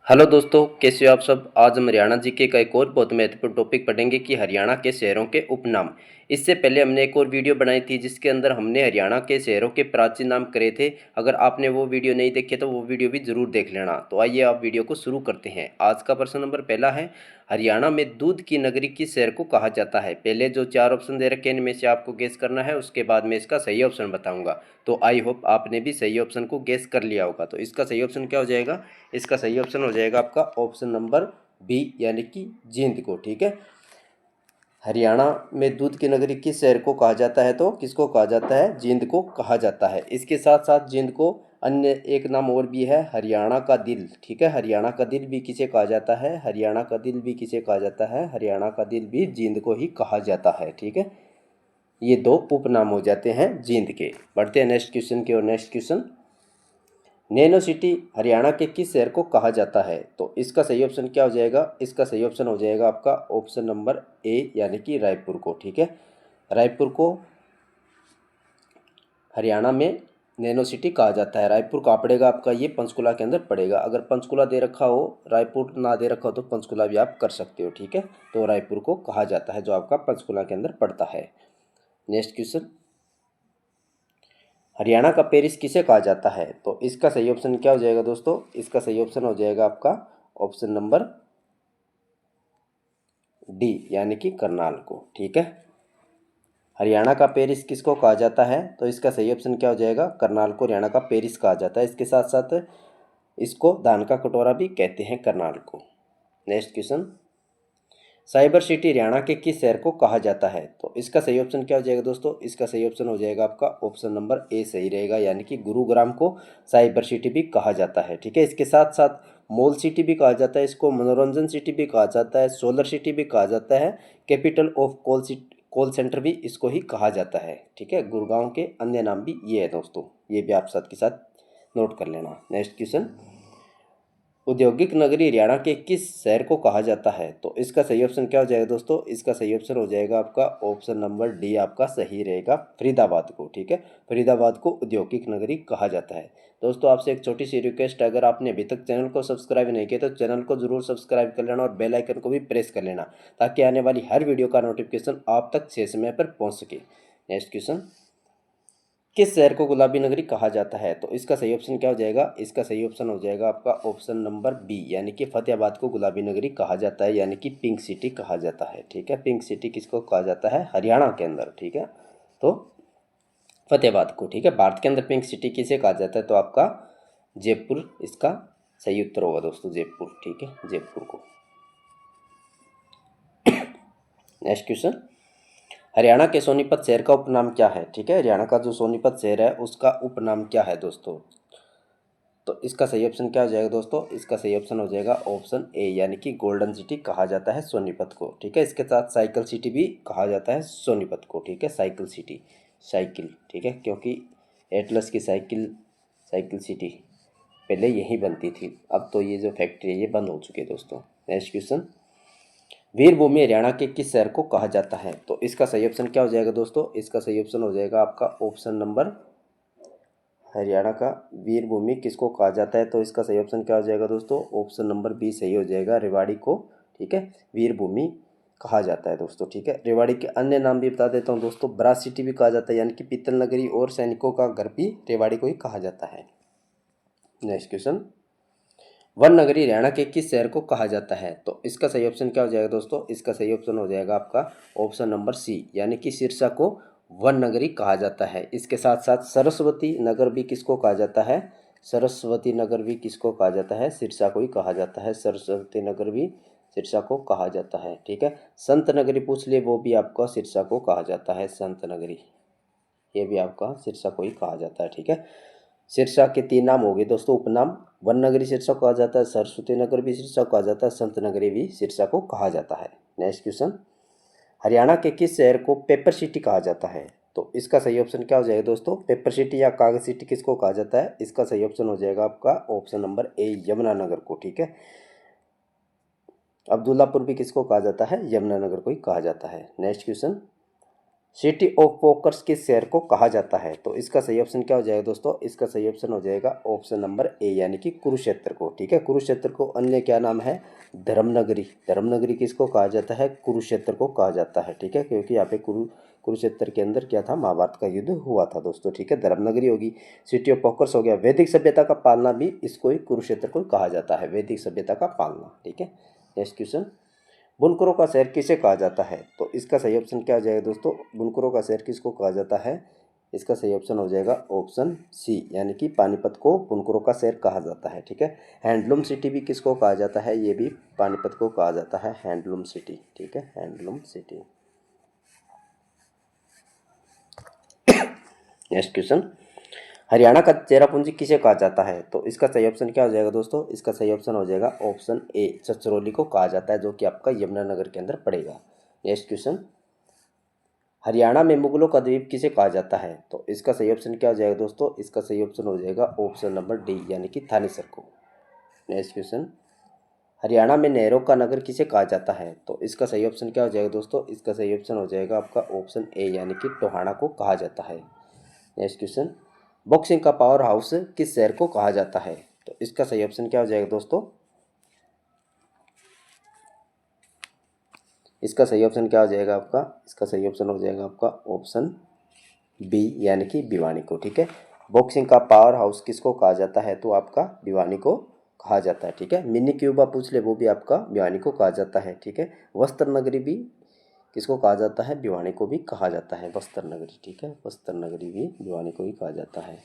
Hello दोस्तों, कैसे हो आप सब। आज हम हरियाणा जीके का एक और बहुत महत्वपूर्ण टॉपिक पढ़ेंगे कि हरियाणा के शहरों के उपनाम। इससे पहले हमने एक और वीडियो बनाई थी जिसके अंदर हमने हरियाणा के शहरों के प्राचीन नाम करे थे। अगर आपने वो वीडियो नहीं देखे तो वो वीडियो भी ज़रूर देख लेना। तो आइए आप वीडियो को शुरू करते हैं। आज का प्रश्न नंबर पहला है, हरियाणा में दूध की नगरी किस शहर को कहा जाता है। पहले जो चार ऑप्शन दे रखे हैं इनमें से आपको गेस करना है, उसके बाद मैं इसका सही ऑप्शन बताऊंगा। तो आई होप आपने भी सही ऑप्शन को गेस कर लिया होगा। तो इसका सही ऑप्शन क्या हो जाएगा, इसका सही ऑप्शन हो जाएगा आपका ऑप्शन नंबर बी यानी कि जींद को। ठीक है, हरियाणा में दूध की नगरी किस शहर को कहा जाता है, तो किसको कहा जाता है, जींद को कहा जाता है। इसके साथ साथ जींद को अन्य एक नाम और भी है, हरियाणा का दिल। ठीक है, हरियाणा का दिल भी किसे कहा जाता है, हरियाणा का दिल भी किसे कहा जाता है, हरियाणा का दिल भी जींद को ही कहा जाता है। ठीक है, ये दो उपनाम हो जाते हैं जींद के। बढ़ते हैं नेक्स्ट क्वेश्चन की ओर। Next question, nano city Haryana के किस शहर को कहा जाता है। तो इसका सही ऑप्शन क्या हो जाएगा, इसका सही ऑप्शन हो जाएगा आपका ऑप्शन नंबर ए यानी कि रायपुर को। ठीक है, रायपुर को हरियाणा में नैनो सिटी कहा जाता है। रायपुर कहाँ पड़ेगा आपका, ये पंचकुला के अंदर पड़ेगा। अगर पंचकुला दे रखा हो, रायपुर ना दे रखा हो तो पंचकुला भी आप कर सकते हो। ठीक है, तो रायपुर को कहा जाता है जो आपका पंचकुला के अंदर पड़ता है। नेक्स्ट क्वेश्चन, हरियाणा का पेरिस किसे कहा जाता है। तो इसका सही ऑप्शन क्या हो जाएगा दोस्तों, इसका सही ऑप्शन हो जाएगा आपका ऑप्शन नंबर डी यानी कि करनाल को। ठीक है, हरियाणा का पेरिस किसको कहा जाता है, तो इसका सही ऑप्शन क्या हो जाएगा, करनाल को हरियाणा का पेरिस कहा जाता है। इसके साथ साथ इसको धान का कटोरा भी कहते हैं करनाल को। Next question, cyber city Haryana के किस शहर को कहा जाता है। तो इसका सही ऑप्शन क्या हो जाएगा दोस्तों, इसका सही ऑप्शन हो जाएगा आपका ऑप्शन नंबर ए सही रहेगा, यानी कि गुरुग्राम को साइबर सिटी भी कहा जाता है। ठीक है, इसके साथ साथ मॉल सिटी भी कहा जाता है, इसको मनोरंजन सिटी भी कहा जाता है, सोलर सिटी भी कहा जाता है, कैपिटल ऑफ कॉल सेंटर भी इसको ही कहा जाता है। ठीक है, गुड़गांव के अन्य नाम भी ये है दोस्तों, ये भी आप साथ के साथ नोट कर लेना। नेक्स्ट क्वेश्चन, औद्योगिक नगरी हरियाणा के किस शहर को कहा जाता है। तो इसका सही ऑप्शन क्या हो जाएगा दोस्तों, इसका सही ऑप्शन हो जाएगा आपका ऑप्शन नंबर डी आपका सही रहेगा, फरीदाबाद को। ठीक है, फरीदाबाद को औद्योगिक नगरी कहा जाता है। दोस्तों आपसे एक छोटी सी रिक्वेस्ट, अगर आपने अभी तक चैनल को सब्सक्राइब नहीं किया तो चैनल को जरूर सब्सक्राइब कर लेना और बेल आइकन को भी प्रेस कर लेना, ताकि आने वाली हर वीडियो का नोटिफिकेशन आप तक सही समय पर पहुँच सके। नेक्स्ट क्वेश्चन, किस शहर को गुलाबी नगरी कहा जाता है। तो इसका सही ऑप्शन क्या हो जाएगा, इसका सही ऑप्शन हो जाएगा आपका ऑप्शन नंबर बी यानी कि फतेहाबाद को गुलाबी नगरी कहा जाता है, यानी कि पिंक सिटी कहा जाता है। ठीक है, पिंक सिटी किसको कहा जाता है, हरियाणा के अंदर। ठीक है, तो फतेहाबाद को। ठीक है, भारत के अंदर पिंक सिटी किसे कहा जाता है, तो आपका जयपुर इसका सही उत्तर होगा दोस्तों, जयपुर। ठीक है, जयपुर को। नेक्स्ट क्वेश्चन, हरियाणा के सोनीपत शहर का उपनाम क्या है। ठीक है, हरियाणा का जो सोनीपत शहर है उसका उपनाम क्या है दोस्तों। तो इसका सही ऑप्शन क्या हो जाएगा दोस्तों, इसका सही ऑप्शन हो जाएगा ऑप्शन ए यानी कि गोल्डन सिटी कहा जाता है सोनीपत को। ठीक है, इसके साथ साइकिल सिटी भी कहा जाता है सोनीपत को। ठीक है, साइकिल सिटी, साइकिल। ठीक है, क्योंकि एटलस की साइकिल, साइकिल सिटी पहले यहीं बनती थी, अब तो ये जो फैक्ट्री है ये बंद हो चुकी है दोस्तों। नेक्स्ट क्वेश्चन, वीरभूमि हरियाणा के किस शहर को कहा जाता है। तो इसका सही ऑप्शन क्या हो जाएगा दोस्तों, इसका सही ऑप्शन हो जाएगा आपका ऑप्शन नंबर, हरियाणा का वीरभूमि किसको कहा जाता है। तो इसका सही ऑप्शन क्या हो जाएगा दोस्तों, ऑप्शन नंबर बी सही हो जाएगा, रेवाड़ी को। ठीक है, वीरभूमि कहा जाता है दोस्तों। ठीक है, रेवाड़ी के अन्य नाम भी बता देता हूँ दोस्तों, ब्रास सिटी भी कहा जाता है, यानी कि पीतल नगरी, और सैनिकों का घर भी रेवाड़ी को ही कहा जाता है। नेक्स्ट क्वेश्चन, वन नगरी हरियाणा के किस शहर को कहा जाता है। तो इसका सही ऑप्शन क्या हो जाएगा दोस्तों, इसका सही ऑप्शन हो जाएगा आपका ऑप्शन नंबर सी यानी कि सिरसा को वन नगरी कहा जाता है। इसके साथ साथ सरस्वती नगर भी किसको कहा जाता है, सरस्वती नगर भी किसको कहा जाता है, सिरसा को ही कहा जाता है, सरस्वती नगर भी सिरसा को कहा जाता है। ठीक है, संत नगरी पूछ लिए, वो भी आपका सिरसा को कहा जाता है, संत नगरी ये भी आपका सिरसा को ही कहा जाता है। ठीक है, सिरसा के तीन नाम हो गए दोस्तों उपनाम, वन नगरी सिरसा कहा जाता है, सरस्वती नगर भी सिरसा कहा जाता है, संत नगरी भी सिरसा को कहा जाता है। नेक्स्ट क्वेश्चन, हरियाणा के किस शहर को पेपर सिटी कहा जाता है। तो इसका सही ऑप्शन क्या हो जाएगा दोस्तों, पेपर सिटी या कागज सिटी किसको कहा जाता है, इसका सही ऑप्शन हो जाएगा आपका ऑप्शन नंबर ए यमुनानगर को। ठीक है, अब्दुल्लापुर भी किसको कहा जाता है, यमुनानगर को ही कहा जाता है। नेक्स्ट क्वेश्चन, सिटी ऑफ पोकर्स किस शहर को कहा जाता है? तो इसका सही ऑप्शन क्या हो जाएगा दोस्तों? इसका सही ऑप्शन हो जाएगा ऑप्शन नंबर ए यानी कि कुरुक्षेत्र को। ठीक है, कुरुक्षेत्र को अन्य क्या नाम है? धर्मनगरी। धर्मनगरी किसको कहा जाता है? कुरुक्षेत्र को कहा जाता है। ठीक है, क्योंकि यहाँ पे कुरुक्षेत्र के अंदर क्या था? महाभारत का युद्ध हुआ था दोस्तों। ठीक है, धर्मनगरी होगी। सिटी ऑफ पोकर्स हो गया। वैदिक सभ्यता का पालना भी इसको ही कुरुक्षेत्र को कहा जाता है, वैदिक सभ्यता का पालना। ठीक है, नेक्स्ट क्वेश्चन, बुनकरों का शहर किसे कहा जाता है? तो इसका सही ऑप्शन क्या हो जाएगा दोस्तों? बुनकरों का शहर किसको कहा जाता है? इसका सही ऑप्शन हो जाएगा ऑप्शन सी यानी कि पानीपत को बुनकरों का शहर कहा जाता है। ठीक है, हैंडलूम सिटी भी किसको कहा जाता है? ये भी पानीपत को कहा जाता है हैंडलूम सिटी। ठीक है, handloom city. Next question, Haryana का चेरापूंजी किसे कहा जाता है? तो इसका सही ऑप्शन क्या हो जाएगा दोस्तों? इसका सही ऑप्शन हो जाएगा ऑप्शन ए, छछरौली को कहा जाता है, जो कि आपका यमुनानगर के अंदर पड़ेगा। नेक्स्ट क्वेश्चन, हरियाणा में मुगलों का द्वीप किसे कहा जाता है? तो इसका सही ऑप्शन क्या हो जाएगा दोस्तों? इसका सही ऑप्शन हो जाएगा ऑप्शन नंबर डी यानी कि थानेसर को। नेक्स्ट क्वेश्चन, हरियाणा में नहरों का नगर किसे कहा जाता है? तो इसका सही ऑप्शन क्या हो जाएगा दोस्तों? इसका सही ऑप्शन हो जाएगा आपका ऑप्शन ए यानी कि टोहाना को कहा जाता है। नेक्स्ट क्वेश्चन, बॉक्सिंग का पावर हाउस किस शहर को कहा जाता है? तो इसका सही ऑप्शन क्या हो जाएगा दोस्तों? इसका सही ऑप्शन क्या हो जाएगा आपका? इसका सही ऑप्शन हो जाएगा आपका ऑप्शन बी यानी कि भिवानी को। ठीक है, बॉक्सिंग का पावर हाउस किसको कहा जाता है? तो आपका भिवानी को कहा जाता है। ठीक है, मिनी क्यूबा पूछ ले, वो भी आपका भिवानी को कहा जाता है। ठीक है, वस्त्र नगरी भी किसको कहा जाता है? भिवानी को भी कहा जाता है वस्त्र नगरी। ठीक है, वस्त्र नगरी भी भिवानी को ही कहा जाता है।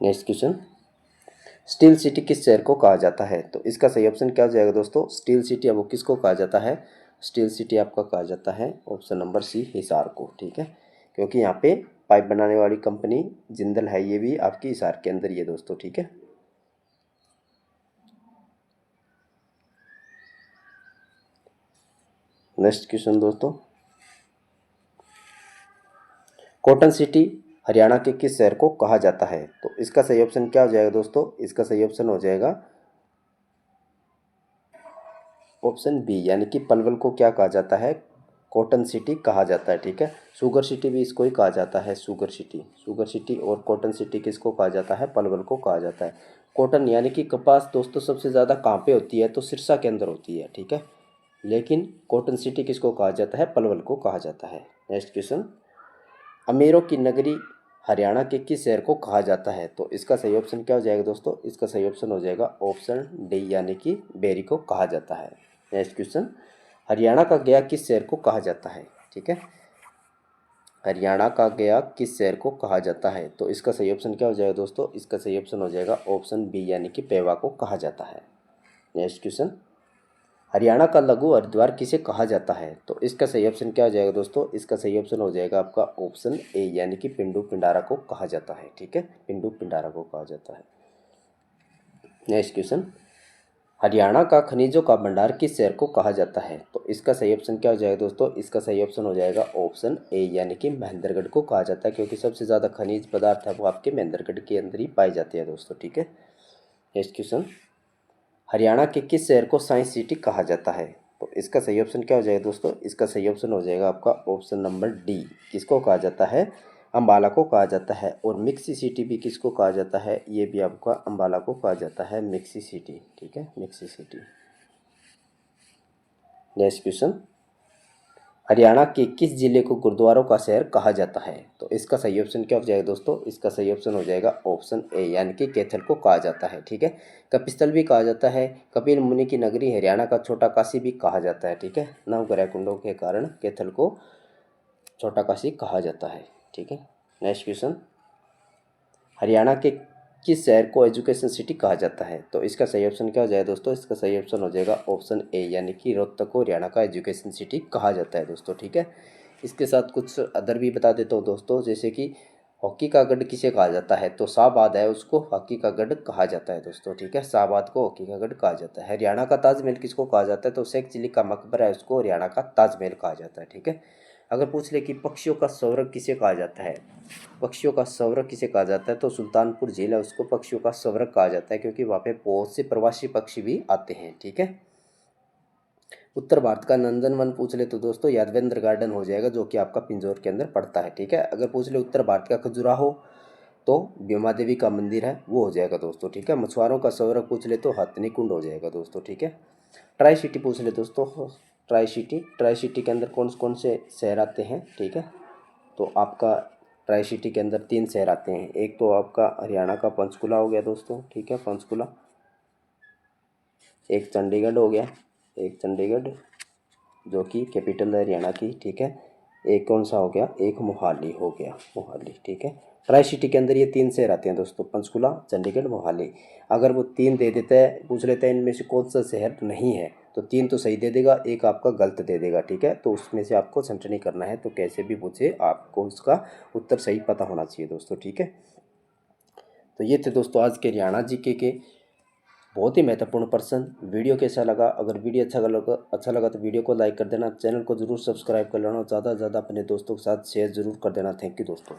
नेक्स्ट क्वेश्चन, स्टील सिटी किस शहर को कहा जाता है? तो इसका सही ऑप्शन क्या हो जाएगा दोस्तों? स्टील सिटी अब वो किसको कहा जाता है? स्टील सिटी आपका कहा जाता है ऑप्शन नंबर सी, हिसार को। ठीक है, क्योंकि यहाँ पे पाइप बनाने वाली कंपनी जिंदल है, ये भी आपकी हिसार के अंदर ही है दोस्तों। ठीक है, नेक्स्ट क्वेश्चन दोस्तों, कॉटन सिटी हरियाणा के किस शहर को कहा जाता है? तो इसका सही ऑप्शन क्या हो जाएगा दोस्तों? इसका सही ऑप्शन हो जाएगा ऑप्शन बी यानी कि पलवल को क्या कहा जाता है? कॉटन सिटी कहा जाता है। ठीक है, शुगर सिटी भी इसको ही कहा जाता है, शुगर सिटी। शुगर सिटी और कॉटन सिटी किसको कहा जाता है? पलवल को कहा जाता है। कॉटन यानी कि कपास दोस्तों सबसे ज़्यादा कहाँ पे होती है? तो सिरसा के अंदर होती है। ठीक है, लेकिन कॉटन सिटी किसको कहा जाता है? पलवल को कहा जाता है। नेक्स्ट क्वेश्चन, अमीरों की नगरी हरियाणा के किस शहर को कहा जाता है? तो इसका सही ऑप्शन क्या हो जाएगा दोस्तों? इसका सही ऑप्शन हो जाएगा ऑप्शन डी यानी कि बेरी को कहा जाता है। नेक्स्ट क्वेश्चन, हरियाणा का गया किस शहर को कहा जाता है? ठीक है, हरियाणा का गया किस शहर को कहा जाता है? तो इसका सही ऑप्शन क्या हो जाएगा दोस्तों? इसका सही ऑप्शन हो जाएगा ऑप्शन बी यानी कि पेवा को कहा जाता है। नेक्स्ट क्वेश्चन, हरियाणा का लघु हरिद्वार किसे कहा जाता है? तो इसका सही ऑप्शन क्या हो जाएगा दोस्तों? इसका सही ऑप्शन हो जाएगा आपका ऑप्शन ए यानी कि पिंडू पिंडारा को कहा जाता है। ठीक है, पिंडू पिंडारा को कहा जाता है। नेक्स्ट क्वेश्चन, हरियाणा का खनिजों का भंडार किस शहर को कहा जाता है? तो इसका सही ऑप्शन क्या हो जाएगा दोस्तों? इसका सही ऑप्शन हो जाएगा ऑप्शन ए यानी कि महेंद्रगढ़ को कहा जाता है, क्योंकि सबसे ज़्यादा खनिज पदार्थ है वो आपके महेंद्रगढ़ के अंदर ही पाए जाते हैं दोस्तों। ठीक है, नेक्स्ट क्वेश्चन, हरियाणा के किस शहर को साइंस सिटी कहा जाता है? तो इसका सही ऑप्शन क्या हो जाएगा दोस्तों? इसका सही ऑप्शन हो जाएगा आपका ऑप्शन नंबर डी, किसको कहा जाता है? अम्बाला को कहा जाता है। और मिक्सी सिटी भी किसको कहा जाता है? ये भी आपका अम्बाला को कहा जाता है, मिक्सी सिटी। ठीक है, mixie city. Next question, Haryana के किस जिले को गुरुद्वारों का शहर कहा जाता है? तो इसका सही ऑप्शन क्या हो जाएगा दोस्तों? इसका सही ऑप्शन हो जाएगा ऑप्शन ए यानी कि कैथल को कहा जाता है। ठीक है, कपिस्थल भी कहा जाता है, कपिल मुनि की नगरी हरियाणा का छोटा काशी भी कहा जाता है। ठीक है, नवग्रह कुंडों के कारण कैथल को छोटा काशी कहा जाता है। ठीक है, नेक्स्ट क्वेश्चन, हरियाणा के किस शहर को एजुकेशन सिटी कहा जाता है? तो इसका सही ऑप्शन क्या हो जाएगा दोस्तों? इसका सही ऑप्शन हो जाएगा ऑप्शन ए यानी कि रोहतक को हरियाणा का एजुकेशन सिटी कहा जाता है दोस्तों। ठीक है, इसके साथ कुछ अदर भी बता देता हूँ दोस्तों, जैसे कि हॉकी का गढ़ किसे कहा जाता है? तो शाहबाद है, उसको हॉकी का गढ़ कहा जाता है दोस्तों। ठीक है, शाहबाद को हॉकी का गढ़ कहा जाता है। हरियाणा का ताजमहल किसको कहा जाता है? तो शेख चिली का मकबरा है, उसको हरियाणा का ताजमहल कहा जाता है। ठीक है, अगर पूछ ले कि पक्षियों का स्वर्ग किसे कहा जाता है? पक्षियों का स्वर्ग किसे कहा जाता है? तो सुल्तानपुर झील है, उसको पक्षियों का स्वर्ग कहा जाता है, क्योंकि वहाँ पे बहुत से प्रवासी पक्षी भी आते हैं। ठीक है, उत्तर भारत का नंदनवन पूछ ले तो दोस्तों यादवेंद्र गार्डन हो जाएगा, जो कि आपका पिंजौर के अंदर पड़ता है। ठीक है, अगर पूछ ले उत्तर भारत का खजुराहो तो बीमा देवी का मंदिर है वो हो जाएगा दोस्तों। ठीक है, मछुआरों का स्वर्ग पूछ ले तो हथनी कुंड हो जाएगा दोस्तों। ठीक है, ट्राई सिटी पूछ ले दोस्तों, ट्राई सिटी के अंदर कौन कौन से शहर आते हैं। ठीक है, तो आपका ट्राई सिटी के अंदर 3 शहर आते हैं। एक तो आपका हरियाणा का पंचकुला हो गया दोस्तों। ठीक है, पंचकुला। एक चंडीगढ़ हो गया, एक चंडीगढ़ जो कि कैपिटल है हरियाणा की। ठीक है, एक कौन सा हो गया, एक मोहाली हो गया, मोहाली। ठीक है, ट्राई सिटी के अंदर ये 3 शहर आते हैं दोस्तों, पंचकुला, चंडीगढ़, मोहाली। अगर वो 3 दे देता है, पूछ लेता है इनमें से कौन सा शहर नहीं है, तो 3 तो सही दे देगा, एक आपका गलत दे देगा। ठीक है, तो उसमें से आपको सेंटर नहीं करना है, तो कैसे भी पूछे आपको उसका उत्तर सही पता होना चाहिए दोस्तों। ठीक है, तो ये थे दोस्तों आज के हरियाणा जीके के बहुत ही महत्वपूर्ण प्रश्न। वीडियो कैसा लगा, अगर वीडियो अच्छा लगा तो वीडियो को लाइक कर देना, चैनल को जरूर सब्सक्राइब कर लेना और ज़्यादा से ज़्यादा अपने दोस्तों के साथ शेयर जरूर कर देना। थैंक यू दोस्तों।